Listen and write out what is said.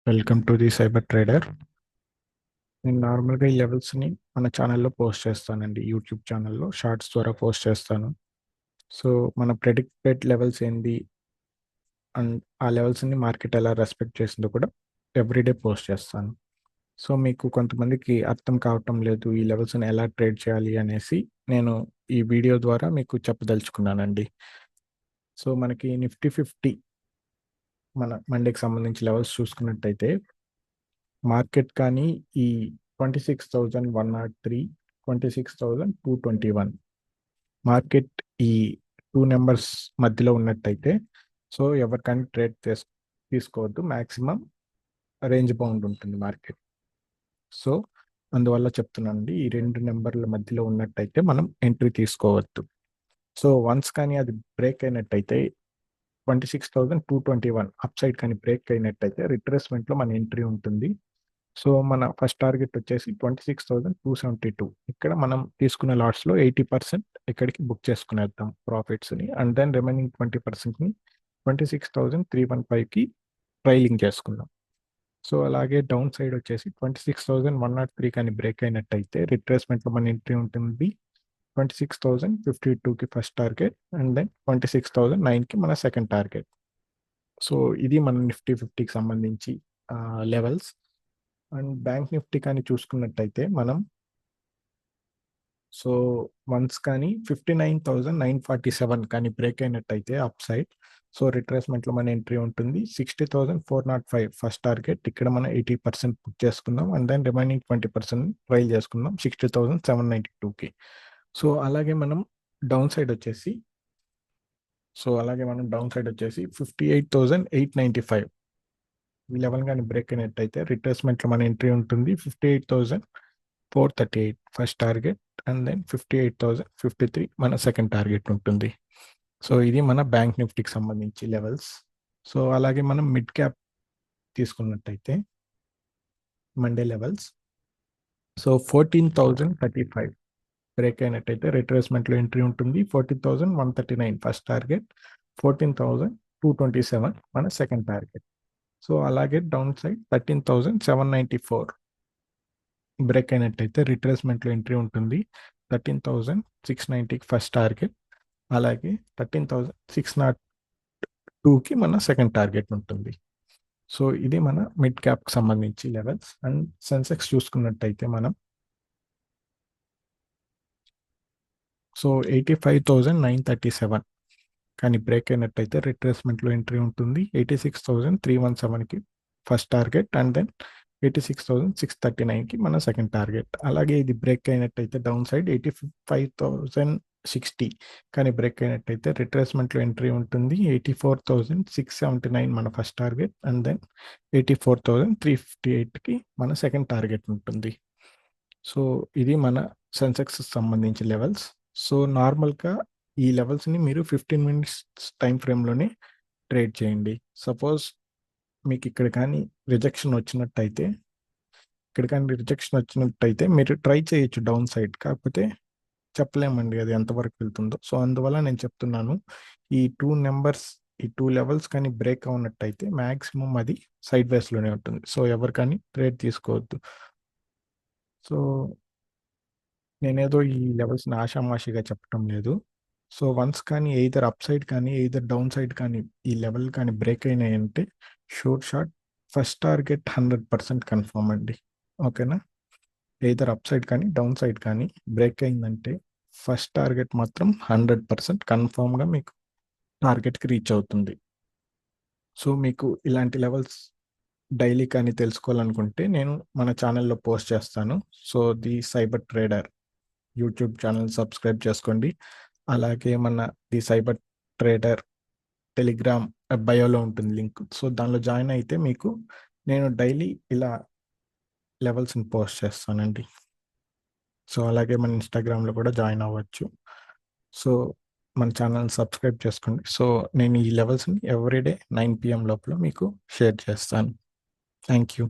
Welcome to the cyber trader. నేను నార్మల్గా ఈ లెవెల్స్ని మన ఛానల్లో పోస్ట్ చేస్తానండి. యూట్యూబ్ ఛానల్లో షార్ట్స్ ద్వారా పోస్ట్ చేస్తాను. సో మన ప్రెడిక్టెడ్ లెవెల్స్ ఏంది అండ్ ఆ లెవెల్స్ని మార్కెట్ ఎలా రెస్పెక్ట్ చేసిందో కూడా ఎవ్రీడే పోస్ట్ చేస్తాను. సో మీకు కొంతమందికి అర్థం కావటం లేదు ఈ లెవెల్స్ని ఎలా ట్రేడ్ చేయాలి అనేసి నేను ఈ వీడియో ద్వారా మీకు చెప్పదలుచుకున్నానండి. సో మనకి నిఫ్టీ 50 మన మండేకి సంబంధించి లెవెల్స్ చూసుకున్నట్టయితే మార్కెట్ కానీ ఈ 26,103, 26,221 మార్కెట్ ఈ టూ నెంబర్స్ మధ్యలో ఉన్నట్టయితే సో ఎవరికైనా ట్రేడ్ తీసుకోవద్దు. మ్యాక్సిమం రేంజ్ బౌండ్ ఉంటుంది మార్కెట్. సో అందువల్ల చెప్తున్నానండి, ఈ రెండు నెంబర్ల మధ్యలో ఉన్నట్టయితే మనం ఎంట్రీ తీసుకోవద్దు. సో వన్స్ కానీ అది బ్రేక్ అయినట్టయితే 26,221 అప్ సైడ్ కానీ బ్రేక్ అయినట్టయితే రిట్రేస్మెంట్లో మన ఎంట్రీ ఉంటుంది. సో మన ఫస్ట్ టార్గెట్ వచ్చేసి 26,272. ఇక్కడ మనం తీసుకున్న లాట్స్లో 80% ఇక్కడికి బుక్ చేసుకునేద్దాం ప్రాఫిట్స్ని. అండ్ దెన్ రిమైనింగ్ 20%ని 26,315కి ట్రైలింగ్ చేసుకుందాం. సో అలాగే డౌన్ సైడ్ వచ్చేసి 26,103 కానీ బ్రేక్ అయినట్టయితే రిట్రేస్మెంట్లో మన ఎంట్రీ ఉంటుంది 26,052కి ఫస్ట్ టార్గెట్ అండ్ దెన్ 26,009కి మన సెకండ్ టార్గెట్. సో ఇది మన నిఫ్టీ 50కి సంబంధించి లెవెల్స్. అండ్ బ్యాంక్ నిఫ్టీ కానీ చూసుకున్నట్టయితే మనం సో వన్స్ కానీ 59,947 కానీ బ్రేక్ అయినట్టయితే అప్ సైడ్ సో రిట్రేస్మెంట్లో మన ఎంట్రీ ఉంటుంది 60,405 ఫస్ట్ టార్గెట్. ఇక్కడ మనం 80% బుక్ చేసుకుందాం అండ్ దెన్ రిమైనింగ్ 20% ట్రైల్ చేసుకుందాం 60,792కి. సో అలాగే మనం డౌన్ సైడ్ వచ్చేసి 58,895 ఈ లెవెల్ కానీ బ్రేక్ అయినట్టయితే రిట్రేస్మెంట్లో మన ఎంట్రీ ఉంటుంది 58,438 ఫస్ట్ టార్గెట్ అండ్ దెన్ 58,053 మన సెకండ్ టార్గెట్ ఉంటుంది. సో ఇది మన బ్యాంక్ నిఫ్టీకి సంబంధించి లెవెల్స్. సో అలాగే మనం మిడ్ క్యాప్ తీసుకున్నట్టయితే మండే లెవెల్స్ సో 14,035 బ్రేక్ అయినట్టయితే రిట్రేస్మెంట్లో ఎంట్రీ ఉంటుంది 14,139 ఫస్ట్ టార్గెట్, 14,227 మన సెకండ్ టార్గెట్. సో అలాగే డౌన్ సైడ్ 13,794 బ్రేక్ అయినట్టయితే రిట్రేస్మెంట్లో ఎంట్రీ ఉంటుంది 13,690కి ఫస్ట్ టార్గెట్, అలాగే 13,602కి మన సెకండ్ టార్గెట్ ఉంటుంది. సో ఇది మన మిడ్ క్యాప్కి సంబంధించి లెవెల్స్. అండ్ సెన్సెక్స్ చూసుకున్నట్టయితే మనం సో 85,937 కానీ బ్రేక్ అయినట్టయితే రిట్రేస్మెంట్లో ఎంట్రీ ఉంటుంది 86,317కి ఫస్ట్ టార్గెట్ అండ్ దెన్ 86,639కి మన సెకండ్ టార్గెట్. అలాగే ఇది బ్రేక్ అయినట్టయితే డౌన్ సైడ్ 85,060 కానీ బ్రేక్ అయినట్టయితే రిట్రేస్మెంట్లో ఎంట్రీ ఉంటుంది 84,679 మన ఫస్ట్ టార్గెట్ అండ్ దెన్ 84,358కి మన సెకండ్ టార్గెట్ ఉంటుంది. సో ఇది మన సెన్సెక్స్ సంబంధించి లెవెల్స్. సో నార్మల్గా ఈ లెవెల్స్ని మీరు 15 మినిట్స్ టైం ఫ్రేమ్లోనే ట్రేడ్ చేయండి. సపోజ్ మీకు ఇక్కడ కానీ రిజెక్షన్ వచ్చినట్టయితే మీరు ట్రై చేయొచ్చు డౌన్ సైడ్, కాకపోతే చెప్పలేమండి అది ఎంతవరకు వెళ్తుందో. సో అందువల్ల నేను చెప్తున్నాను, ఈ టూ లెవెల్స్ కానీ బ్రేక్ అవునట్టయితే మ్యాక్సిమం అది సైడ్ వేస్లోనే ఉంటుంది. సో ఎవరు కానీ ట్రేడ్ తీసుకోవద్దు. సో నేనేదో ఈ లెవెల్స్ని ఆషామాషిగా చెప్పడం లేదు. సో వన్స్ కానీ ఎయిదర్ అప్ సైడ్ కానీ ఎయిదర్ డౌన్ సైడ్ కానీ ఈ లెవెల్ కానీ బ్రేక్ అయినాయంటే షార్ట్ ఫస్ట్ టార్గెట్ 100% కన్ఫర్మ్ అండి. ఓకేనా? ఎయిదర్ అప్ సైడ్ కానీ డౌన్ సైడ్ కానీ బ్రేక్ అయిందంటే ఫస్ట్ టార్గెట్ మాత్రం 100% కన్ఫర్మ్గా మీకు టార్గెట్కి రీచ్ అవుతుంది. సో మీకు ఇలాంటి లెవెల్స్ డైలీ కానీ తెలుసుకోవాలనుకుంటే నేను మన ఛానల్లో పోస్ట్ చేస్తాను. So the cyber trader YouTube channel subscribe చేసుకోండి. అలాగే మన ది సైబర్ ట్రేడర్ టెలిగ్రామ్ బయోలో ఉంటుంది లింక్. సో దానిలో జాయిన్ అయితే మీకు నేను డైలీ ఇలా లెవెల్స్ని పోస్ట్ చేస్తానండి. సో అలాగే మన ఇన్స్టాగ్రామ్లో కూడా జాయిన్ అవ్వచ్చు. సో మన ఛానల్ సబ్స్క్రైబ్ చేసుకోండి. సో నేను ఈ లెవెల్స్ని ఎవ్రీడే 9 PM లోపల మీకు షేర్ చేస్తాను. Thank you.